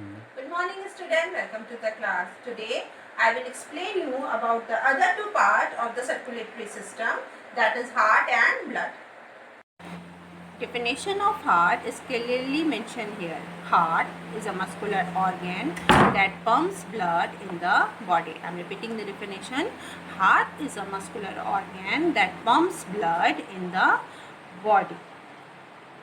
Good morning students, welcome to the class. Today I will explain you about the other two parts of the circulatory system, that is heart and blood. Definition of heart is clearly mentioned here. Heart is a muscular organ that pumps blood in the body. I am repeating the definition. Heart is a muscular organ that pumps blood in the body.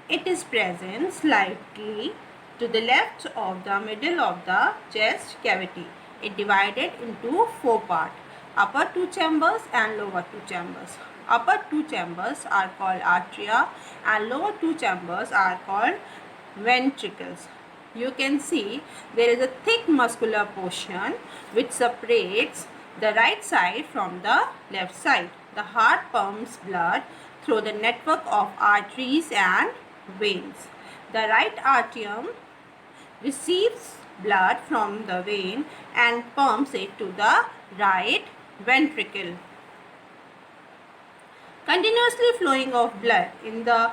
It is present slightly to the left of the middle of the chest cavity. It divided into four parts: upper two chambers and lower two chambers. Upper two chambers are called atria and lower two chambers are called ventricles. You can see there is a thick muscular portion which separates the right side from the left side. The heart pumps blood through the network of arteries and veins. The right atrium receives blood from the vein and pumps it to the right ventricle. Continuously flowing of blood in the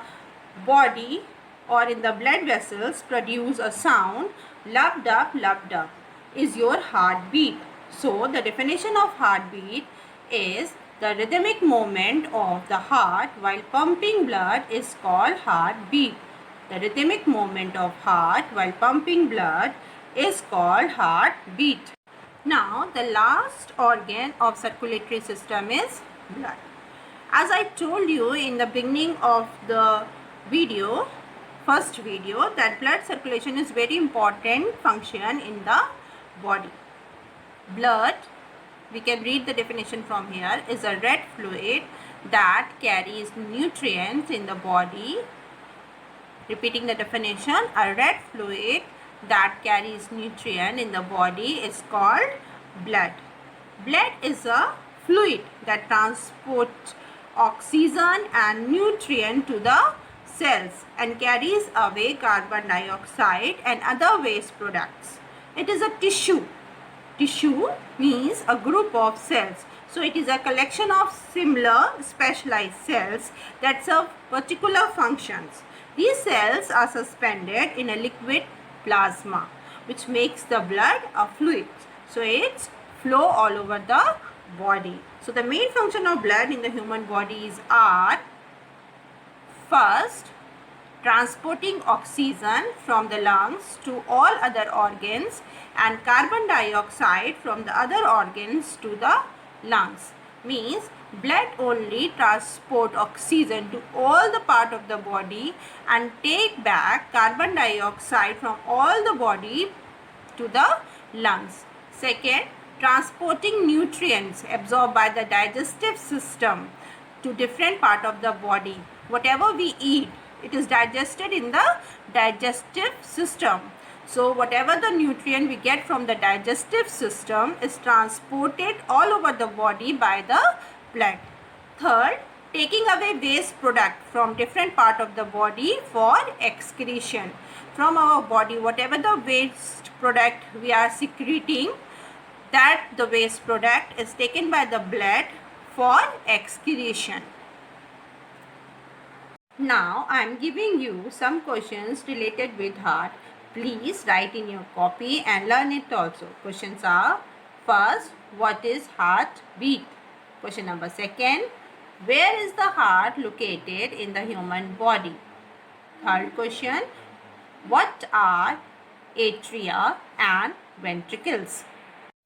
body or in the blood vessels produce a sound. Lub dub is your heartbeat. So the definition of heartbeat is the rhythmic movement of the heart while pumping blood is called heartbeat. The rhythmic movement of heart while pumping blood is called heartbeat. Now the last organ of circulatory system is blood. As I told you in the beginning of the video, first video, that blood circulation is very important function in the body. Blood, we can read the definition from here, is a red fluid that carries nutrients in the body. Repeating the definition, a red fluid that carries nutrient in the body is called blood. Blood is a fluid that transports oxygen and nutrient to the cells and carries away carbon dioxide and other waste products. It is a tissue. Tissue means a group of cells. So it is a collection of similar specialized cells that serve particular functions. These cells are suspended in a liquid plasma which makes the blood a fluid. So it's flow all over the body. So the main function of blood in the human bodies are: first, transporting oxygen from the lungs to all other organs and carbon dioxide from the other organs to the lungs. Means blood only transport oxygen to all the part of the body and take back carbon dioxide from all the body to the lungs. Second, transporting nutrients absorbed by the digestive system to different part of the body. Whatever we eat, it is digested in the digestive system. So whatever the nutrient we get from the digestive system is transported all over the body by the blood. Third, taking away waste product from different part of the body for excretion. From our body, whatever the waste product we are secreting, that the waste product is taken by the blood for excretion. Now I am giving you some questions related with heart. Please write in your copy and learn it also. Questions are: first, what is heartbeat? Question number second, where is the heart located in the human body? Third question, what are atria and ventricles?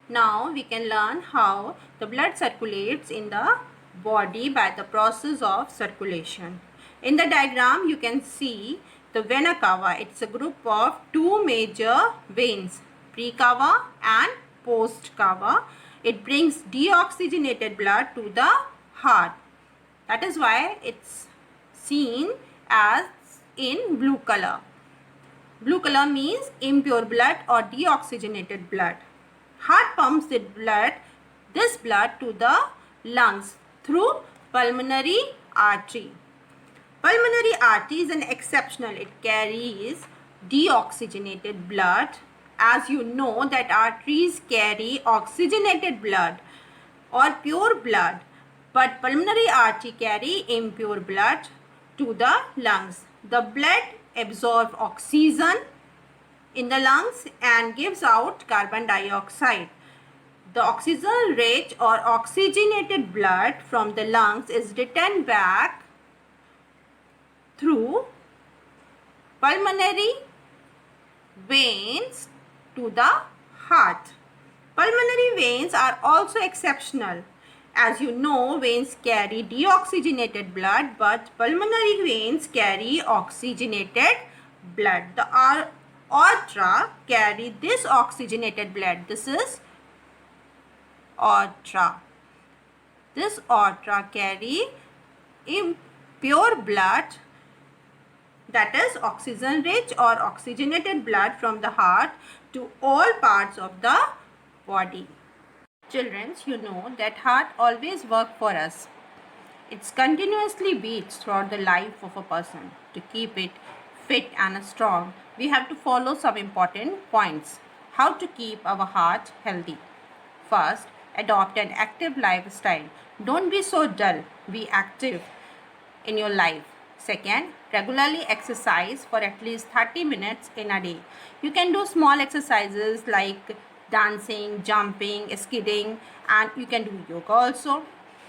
Now we can learn how the blood circulates in the body by the process of circulation. In the diagram you can see the vena cava. It's a group of two major veins, precava and post cava. It brings deoxygenated blood to the heart. That is why it's seen as in blue color. Blue color means impure blood or deoxygenated blood. Heart pumps this blood to the lungs through pulmonary artery. Pulmonary artery is an exceptional. It carries deoxygenated blood. As you know that arteries carry oxygenated blood or pure blood, but pulmonary artery carry impure blood to the lungs. The blood absorbs oxygen in the lungs and gives out carbon dioxide. The oxygen-rich or oxygenated blood from the lungs is returned back through pulmonary veins to the heart. Pulmonary veins are also exceptional. As you know, veins carry deoxygenated blood, but pulmonary veins carry oxygenated blood. The aorta carry this oxygenated blood. This is aorta. This aorta carry impure blood, that is oxygen rich or oxygenated blood from the heart to all parts of the body. Children, you know that heart always works for us. It continuously beats throughout the life of a person. To keep it fit and strong, we have to follow some important points. How to keep our heart healthy. First, adopt an active lifestyle. Don't be so dull. Be active in your life. Second, regularly exercise for at least 30 minutes in a day. You can do small exercises like dancing, jumping, skidding, and you can do yoga also.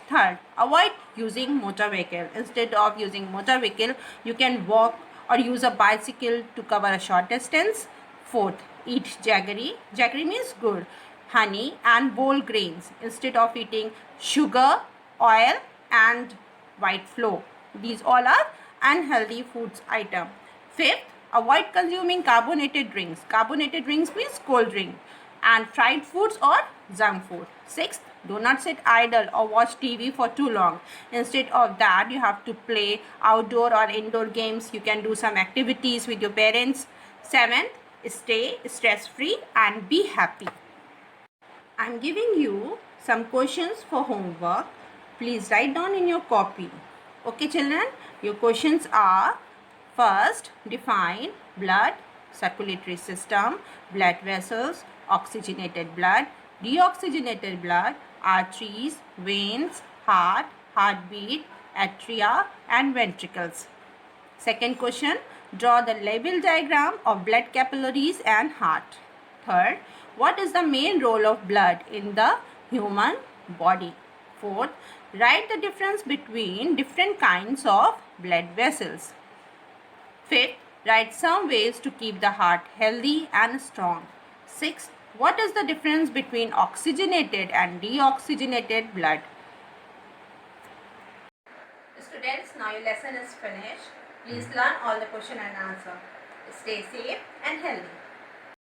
Third, avoid using motor vehicle. Instead of using motor vehicle, you can walk or use a bicycle to cover a short distance. Fourth, eat jaggery. Jaggery means good, honey and whole grains instead of eating sugar, oil and white flour. These all are unhealthy foods item. Fifth, avoid consuming carbonated drinks. Carbonated drinks means cold drink and fried foods or junk food. Sixth, do not sit idle or watch TV for too long. Instead of that, you have to play outdoor or indoor games. You can do some activities with your parents. Seventh, stay stress-free and be happy. I am giving you some questions for homework. Please write down in your copy. Okay children, your questions are: first, define blood, circulatory system, blood vessels, oxygenated blood, deoxygenated blood, arteries, veins, heart, heartbeat, atria and ventricles. Second question, draw the label diagram of blood capillaries and heart. Third, what is the main role of blood in the human body? Fourth, write the difference between different kinds of blood vessels. Fifth, write some ways to keep the heart healthy and strong. Sixth, what is the difference between oxygenated and deoxygenated blood? Students, now your lesson is finished. Please learn all the question and answer. Stay safe and healthy.